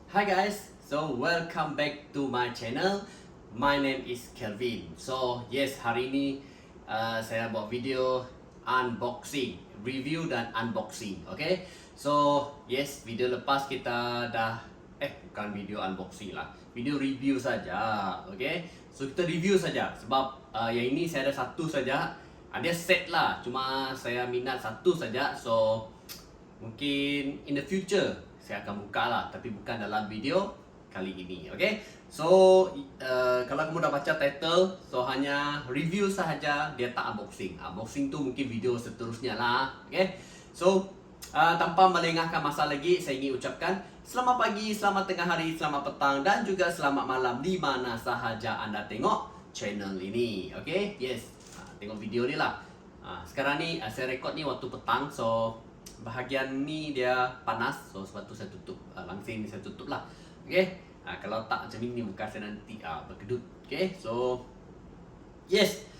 Hi guys, so welcome back to my channel. My name is Kelvin. So yes, hari ini saya buat video unboxing, review dan unboxing. Okay, so yes, video lepas kita dah bukan video unboxing lah, video review saja. Okay, so kita review saja sebab yang ini saya ada satu saja. Ada set lah, cuma saya minat satu saja. So mungkin in the future saya akan buka lah, tapi bukan dalam video kali ini. Okay, so kalau kamu dah baca title, so hanya review sahaja, dia tak unboxing. Unboxing tu mungkin video seterusnya lah. Okay, so tanpa melengahkan masa lagi, saya ingin ucapkan selamat pagi, selamat tengah hari, selamat petang dan juga selamat malam di mana sahaja anda tengok channel ini. Okay, yes, tengok video ni lah. Sekarang ni saya rekod ni waktu petang, so bahagian ni dia panas, so sebab tu saya tutup, langsing ni saya tutup lah. Okay, kalau tak macam ni muka saya nanti berkedut. Okay, so yes,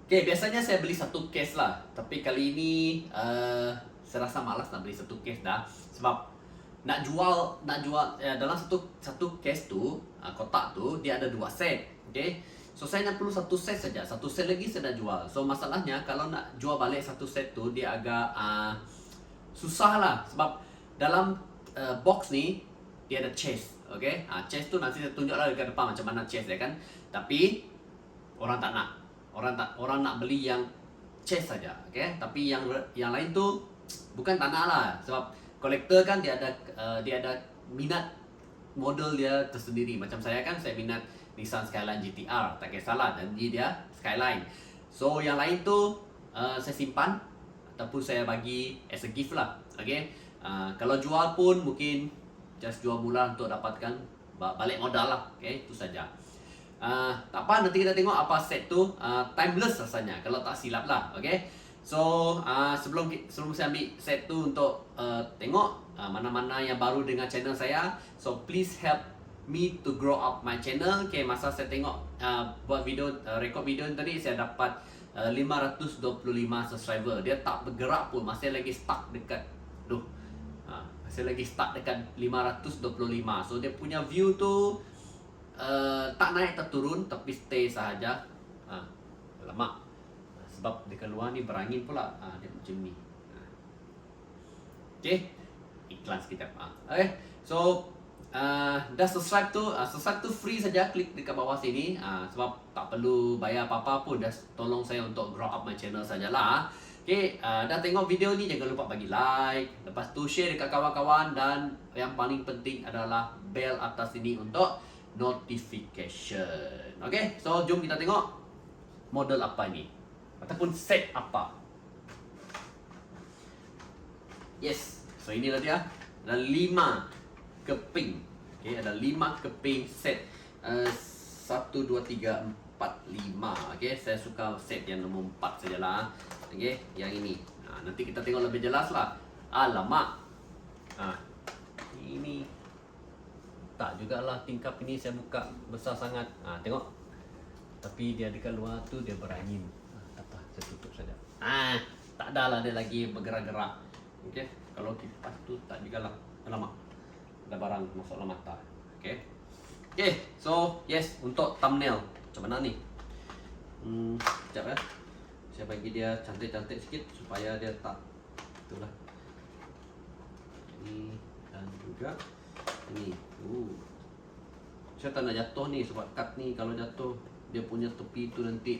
okay, biasanya saya beli satu case lah, tapi kali ini saya rasa malas nak beli satu case dah, sebab nak jual dalam satu case tu, kotak tu dia ada 2 set. Okay, so saya nak perlu satu set saja, satu set lagi saya dah jual. So masalahnya kalau nak jual balik satu set tu dia agak susah lah, sebab dalam box ni dia ada chest. Okay, chest tu nanti saya tunjuk lah dekat depan macam mana chest dia kan. Tapi orang tak nak, orang nak beli yang chest saja. Okay, tapi yang lain tu bukan tak nak lah, sebab kolektor kan dia ada minat model dia tersendiri. Macam saya kan, saya minat Nissan Skyline GTR, tak kisahlah, dan dia Skyline. So yang lain tu saya simpan ataupun saya bagi as a gift lah. Okay, kalau jual pun mungkin just jual mula untuk dapatkan balik modal lah. Okay, itu saja. Tak apa, nanti kita tengok apa set tu. Timeless rasanya kalau tak silap lah. Okay, so sebelum saya ambil set tu untuk tengok mana-mana yang baru dengan channel saya, so please help me to grow up my channel. Okay, masa saya tengok buat video, record video tadi, saya dapat 525 subscriber. Dia tak bergerak pun, masih lagi stuck dekat masih lagi stuck dekat 525. So dia punya view tu tak naik tak turun, tapi stay sahaja. Lama sebab dekat luar ni berangin pula, dia macam ni. Okay, iklan sekejap. Okay, so dah subscribe tu free saja, klik dekat bawah sini, sebab tak perlu bayar apa-apa pun, dah tolong saya untuk grow up my channel sajalah. Okay, dah tengok video ni jangan lupa bagi like, lepas tu share dekat kawan-kawan, dan yang paling penting adalah bell atas sini untuk notification. Okay, so jom kita tengok model apa ini ataupun set apa. Yes, so inilah dia, ada 5 keping. Okay, ada 5 keping set 1, 2, 3, 4, 5. Okay, saya suka set yang nombor 4 sajalah. Okay, yang ini nanti kita tengok lebih jelas lah. Alamak, ini tak jugalah, tingkap ini saya buka besar sangat. Tengok, tapi dia dekat luar tu dia berangin. Apa, saya tutup saja. Tak ada lah dia lagi bergerak-gerak. Okay, kalau kipas tu tak jugalah. Alamak, ada barang masuk dalam mata. Okay, so yes, untuk thumbnail macam mana ni? Sekejap ya, saya bagi dia cantik-cantik sikit supaya dia tak itulah. Ini dan juga ini. Saya tak nak jatuh ni, sebab kad ni kalau jatuh dia punya tepi tu nanti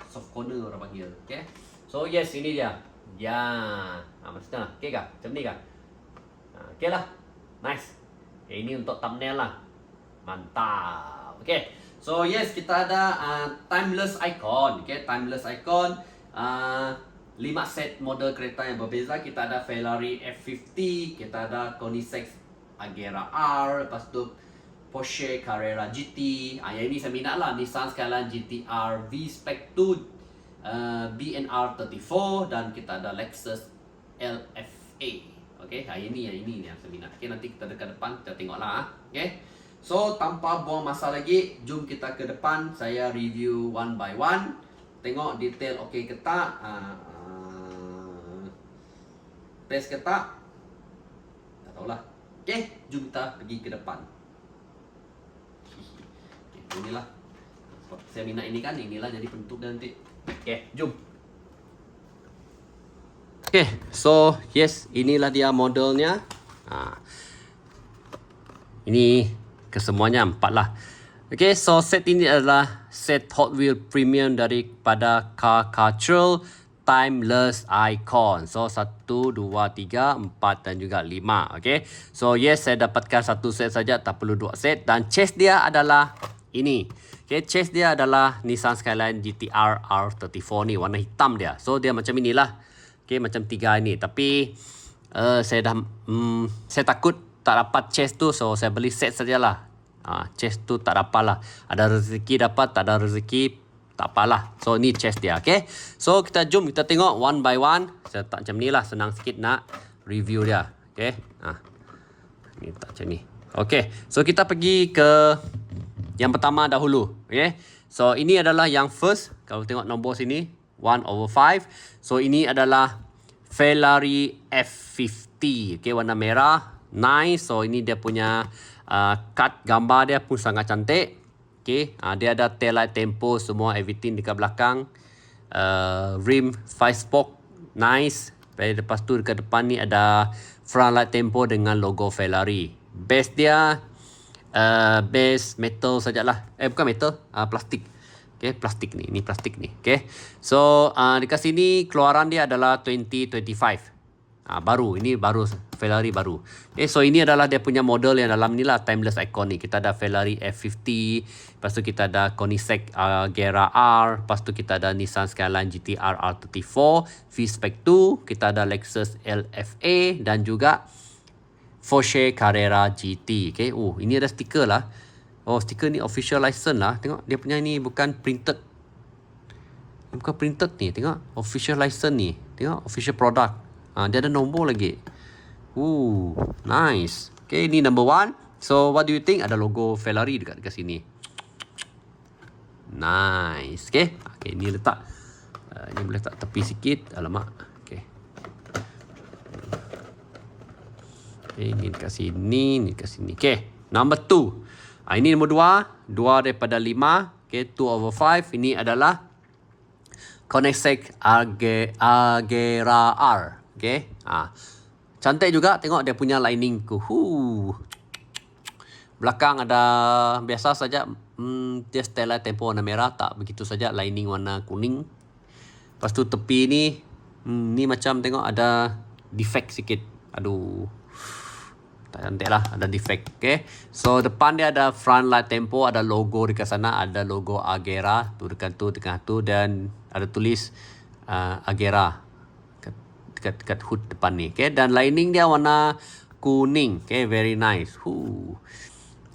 soft corner orang panggil. Okay, so yes, ini dia. Ya, maksudnya okay kah? Macam ni kah? Okay lah, nice. Okay, ini untuk thumbnail lah, mantap. Okay, so yes, kita ada timeless icon. Okay, timeless icon, 5 set model kereta yang berbeza. Kita ada Ferrari F50, kita ada Koenigsegg Agera R, lepas tu Porsche Carrera GT. Yang ini saya minat lah, Nissan Skyline GTR V-Spec 2, BNR 34, dan kita ada Lexus LFA. Okay, yang ini yang saya minat. Okay, nanti kita dekat depan kita tengok lah. Okay, so tanpa buang masa lagi, jom kita ke depan, saya review one by one. Tengok detail okay ke tak, best ke tak, tak tahulah. Okay, jom kita pergi ke depan. Okay, inilah. Saya minat ini kan, inilah jadi bentuk dia nanti. Okay, jom. Okay, so yes, inilah dia modelnya. Ini kesemuanya 4 lah. Okay, so set ini adalah set Hot Wheels Premium daripada Car Cultural Timeless Icon. So 1, 2, 3, 4 dan juga 5. Okay, so yes, saya dapatkan satu set saja, tak perlu 2 set. Dan chase dia adalah ini. Okay, chase dia adalah Nissan Skyline GT-R R34 ni, warna hitam dia. So dia macam inilah. Okay, macam 3 ini. Tapi saya takut tak dapat chase tu, so saya beli set sajalah. Chase tu tak dapat lah. Ada rezeki dapat, tak ada rezeki tak apalah. So ni chase dia. Okay, so kita jom kita tengok one by one. Saya tak macam ni lah, senang sikit nak review dia. Okay, ni tak macam ni. Okay, so kita pergi ke yang pertama dahulu. Okay, so ini adalah yang first. Kalau tengok nombor sini 1/5. So ini adalah Ferrari F50. Okay, warna merah. Nice. So ini dia punya cut gambar dia pun sangat cantik. Okay, dia ada tail light tempo semua, everything dekat belakang. Rim 5 spoke, nice. Lepas tu dekat depan ni ada front light tempo dengan logo Ferrari. Base dia base metal sajalah. Bukan metal, plastik. Okay, plastik ni, ini plastik ni. Okay, so dekat sini keluaran dia adalah 2025. Baru, ini baru, Ferrari baru. Okay, so ini adalah dia punya model yang dalam ni lah, Timeless Icon ni. Kita ada Ferrari F50, lepas tu kita ada Koenigsegg Agera R, lepas tu kita ada Nissan Skyline GT-R R34, V-Spec 2, kita ada Lexus LFA dan juga Porsche Carrera GT. Okay, ini ada stiker lah. Stiker ni official license lah. Tengok, dia punya ni bukan printed. Bukan printed ni, tengok. Official license ni. Tengok, official product. Dia ada nombor lagi. Nice. Okay, ini number 1. So, what do you think? Ada logo Ferrari dekat sini. Nice. Okay, ini letak. Ini boleh letak tepi sikit. Alamak. Okay, ini dekat sini. Ini dekat sini. Okay, number 2. Ini nombor 2. 2 daripada 5. Okay, 2/5. Ini adalah Koenigsegg Agera R. Okay, cantik juga. Tengok dia punya lining ku. Belakang ada biasa saja. Dia stella tempo warna merah, tak begitu saja lining warna kuning. Lepas tu tepi ni, ni macam tengok ada defect sikit. Aduh, tak cantik lah, ada defect. Okay, so depan dia ada front light tempo, ada logo dekat sana, ada logo Agera tu dekat tu, tengah tu, dan ada tulis Agera dekat hood depan ni. Okay, dan lining dia warna kuning. Okay, very nice.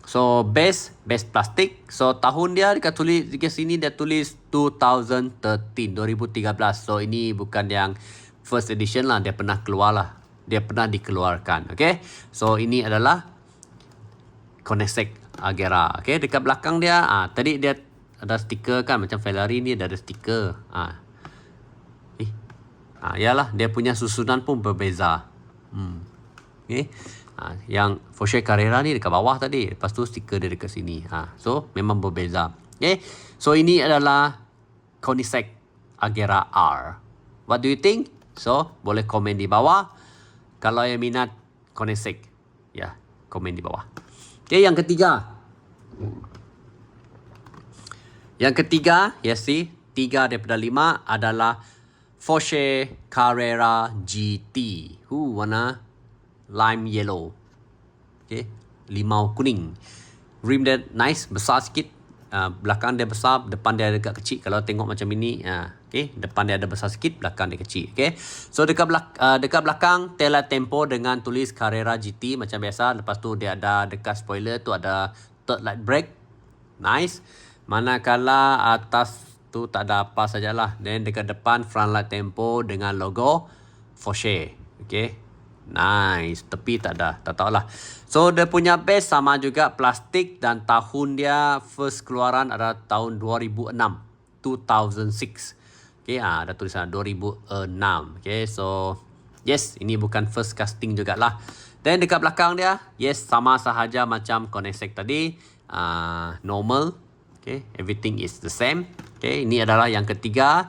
So base plastik. So tahun dia tulis dekat sini, dia tulis 2013. So ini bukan yang first edition lah, dia pernah keluar lah, dia pernah dikeluarkan. Okay, so ini adalah Koenigsegg Agera. Okay, dekat belakang dia tadi dia ada stiker kan, macam Ferrari ni ada stiker. Yalah, dia punya susunan pun berbeza. Okay, yang Porsche Carrera ni dekat bawah tadi, lepas tu stiker dia dekat sini. So memang berbeza. Okay, so ini adalah Koenigsegg Agera R. What do you think? So boleh komen di bawah. Kalau yang minat Koenigsegg, ya, komen di bawah. Okay, yang ketiga. Yang ketiga, yes, 3 daripada 5 adalah Porsche Carrera GT. Warna lime yellow. Okay, limau kuning. Rim dia nice, besar sikit. Belakang dia besar, depan dia agak kecil. Kalau tengok macam ini, okay, depan dia ada besar sikit, belakang dia kecil. Okay, so dekat belakang tail light tempo dengan tulis Carrera GT macam biasa. Lepas tu dia ada dekat spoiler tu ada third light brake. Nice. Manakala atas tu tak ada apa sajalah. Dan dekat depan front light tempo dengan logo Porsche. Okay, nice. Tepi tak ada, tak tahulah. So dia punya base sama juga plastik, dan tahun dia first keluaran adalah tahun 2006. Okay, ada tulisan 2006. Okay, so yes, ini bukan first casting jugalah. Then dekat belakang dia, yes, sama sahaja macam Koenigsegg tadi. Normal. Okay, everything is the same. Okay, ini adalah yang ketiga.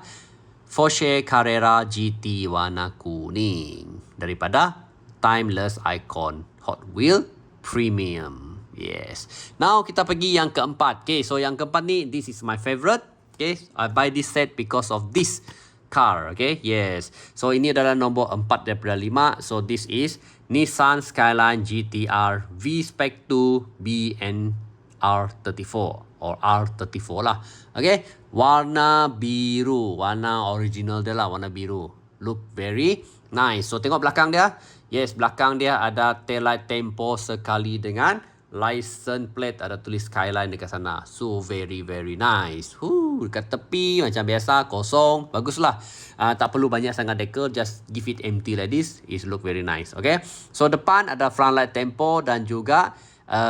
Porsche Carrera GT warna kuning. Daripada Timeless Icon Hot Wheel Premium. Yes. Now kita pergi yang keempat. Okay, so yang keempat ni, this is my favorite. Okay, I buy this set because of this car. Okay, yes. So ini adalah nombor 4 daripada 5. So this is Nissan Skyline GTR V-Spec 2 BNR34 or R34 lah. Okay, warna biru, warna original dia lah, warna biru. Look very nice. So tengok belakang dia. Yes, belakang dia ada taillight tempo sekali dengan license plate, ada tulis Skyline dekat sana. So very nice. Dekat tepi macam biasa kosong, baguslah. Tak perlu banyak sangat decor, just give it empty like this. It look very nice. Okay, so depan ada front light tempo dan juga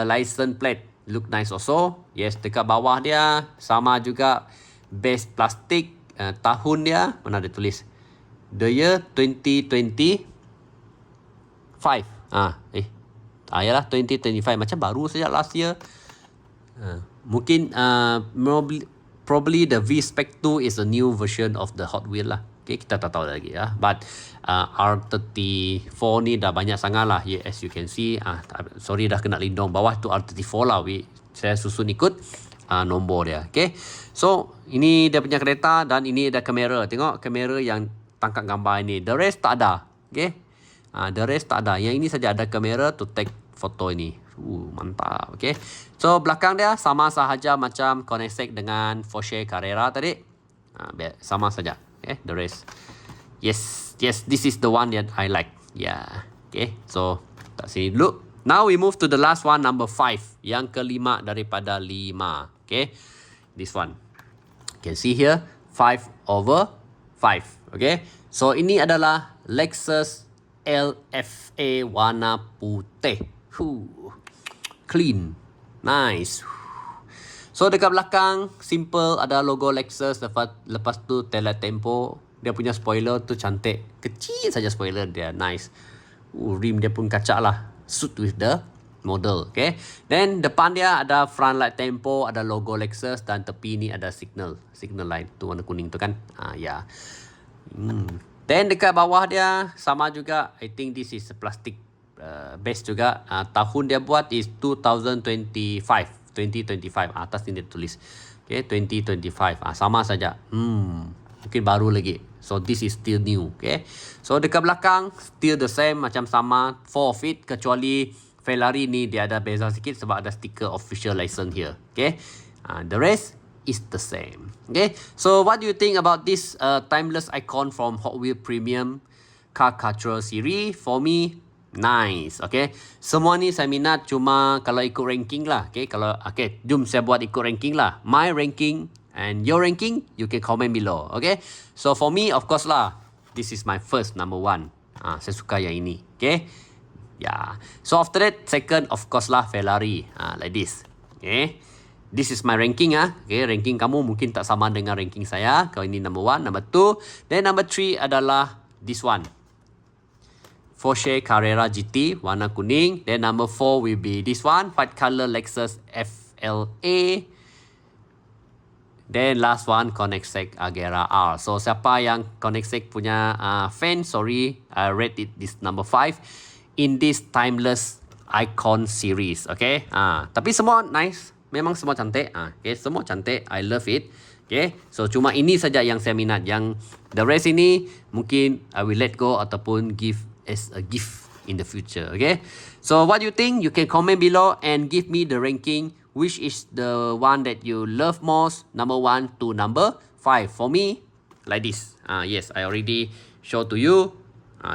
license plate, look nice also. Yes, dekat bawah dia sama juga base plastik. Tahun dia mana ada tulis the year 2025. Yalah 2025, macam baru saja last year. Mungkin probably the V-Spec 2 is a new version of the Hot Wheel lah. Okay, kita tak tahu lagi ya. But R34 ni dah banyak sangat lah. Yeah, as you can see. Sorry dah kena lindung bawah tu R34 lah. Saya susun ikut nombor dia. Okay, so ini dia punya kereta dan ini ada kamera. Tengok kamera yang tangkap gambar ini. The rest tak ada. Okay, the rest tak ada. Yang ini saja ada kamera to take foto ini. Mantap. Okay, so belakang dia sama sahaja macam Koenigsegg dengan Porsche Carrera tadi. Sama saja. Okay, the rest. Yes, this is the one that I like. Yeah. Okay, so tak sini dulu. Now we move to the last one, number 5. Yang kelima daripada 5. Okay, this one. You can see here 5/5. Okay, so ini adalah Lexus LFA warna putih. Clean, nice. So dekat belakang simple ada logo Lexus, lepas tu taillight tempo. Dia punya spoiler tu cantik, kecil saja spoiler dia, nice. Rim dia pun kacak lah, suit with the model. Okay, then depan dia ada front light tempo, ada logo Lexus dan tepi ni ada signal light tu warna kuning tu kan. Ya. Then dekat bawah dia sama juga, I think this is plastic base juga. Tahun dia buat is 2025. Atas ni dia tulis. Okay, 2025. Sama saja. Mungkin baru lagi. So this is still new. Okay, so dekat belakang still the same, macam sama 4 of it, kecuali Ferrari ni dia ada beza sikit sebab ada stiker official license here. Okay, the rest is the same. Okay, so what do you think about this timeless icon from Hot Wheels Premium Car Cultural Series? For me, nice. Okay, semua ni saya minat, cuma kalau ikut ranking lah. Okay, jom saya buat ikut ranking lah. My ranking and your ranking, you can comment below. Okay, so for me, of course lah, this is my first number 1. Saya suka yang ini. Okay, yeah. So after that, second of course lah Ferrari. Like this. Okay, this is my ranking. Okay, ranking kamu mungkin tak sama dengan ranking saya. Kalau ini number 1, number 2, then number 3 adalah this one, Porsche Carrera GT warna kuning. Then number 4 will be this one, white color Lexus FLA. Then last one, Koenigsegg Agera R. So siapa yang Koenigsegg punya fan, sorry, I rate it this number 5 in this timeless icon series. Okay, tapi semua nice, memang semua cantik. Okay, semua cantik, I love it. Okay, so cuma ini saja yang saya minat. Yang the rest ini mungkin I will let go ataupun give as a gift in the future. Okay, so what do you think? You can comment below and give me the ranking. Which is the one that you love most? Number 1 to number 5. For me, like this. Yes, I already showed to you.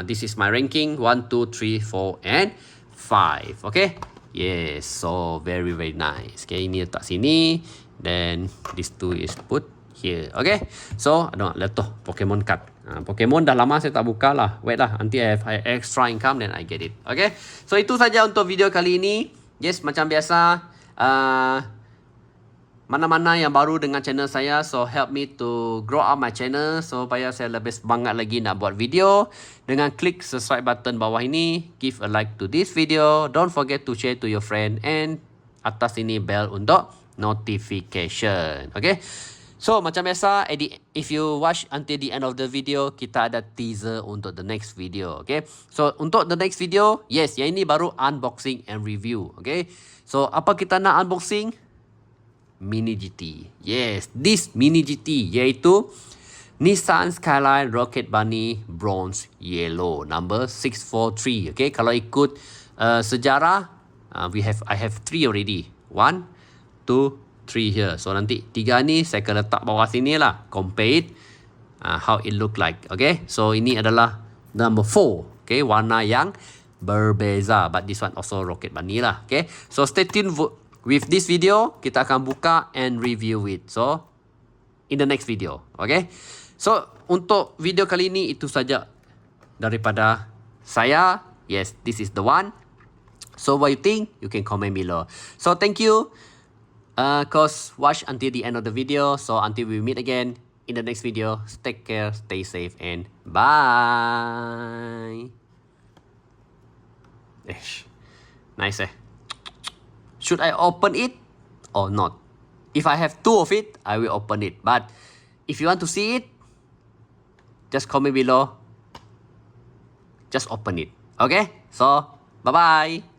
This is my ranking. 1, 2, 3, 4, and 5. Okay. Yes, so very nice. Okay, ini letak sini. Then this two is put here. Okay, so lihat tu Pokemon card. Pokemon dah lama saya tak buka lah. Wait lah, nanti I have extra income then I get it. Okay, so itu saja untuk video kali ini. Yes, macam biasa, mana-mana yang baru dengan channel saya, so help me to grow up my channel supaya saya lebih semangat lagi nak buat video. Dengan klik subscribe button bawah ini, give a like to this video, don't forget to share to your friend, and atas ini bell untuk notification. Okay, so macam biasa, if you watch until the end of the video, kita ada teaser untuk the next video. Okay, so untuk the next video, yes, yang ini baru unboxing and review. Okay, so apa kita nak unboxing? Mini GT. Yes, this Mini GT iaitu Nissan Skyline Rocket Bunny Bronze Yellow number 643. Okay, kalau ikut sejarah, I have 3 already. 1, 2, 3 here. So nanti 3 ni saya akan letak bawah sini lah. Compare it, how it look like. Okay, so ini adalah number 4. Okay, warna yang berbeza. But this one also Rocket Bunny lah. Okay, so stay tuned with this video. Kita akan buka and review it. So in the next video. Okay, so untuk video kali ini itu saja daripada saya. Yes, this is the one. So what you think, you can comment below. So thank you cause watch until the end of the video. So until we meet again in the next video, take care, stay safe, and bye. Nice. Should I open it or not? If I have 2 of it, I will open it. But if you want to see it, just comment below. Just open it. Okay? So, bye-bye.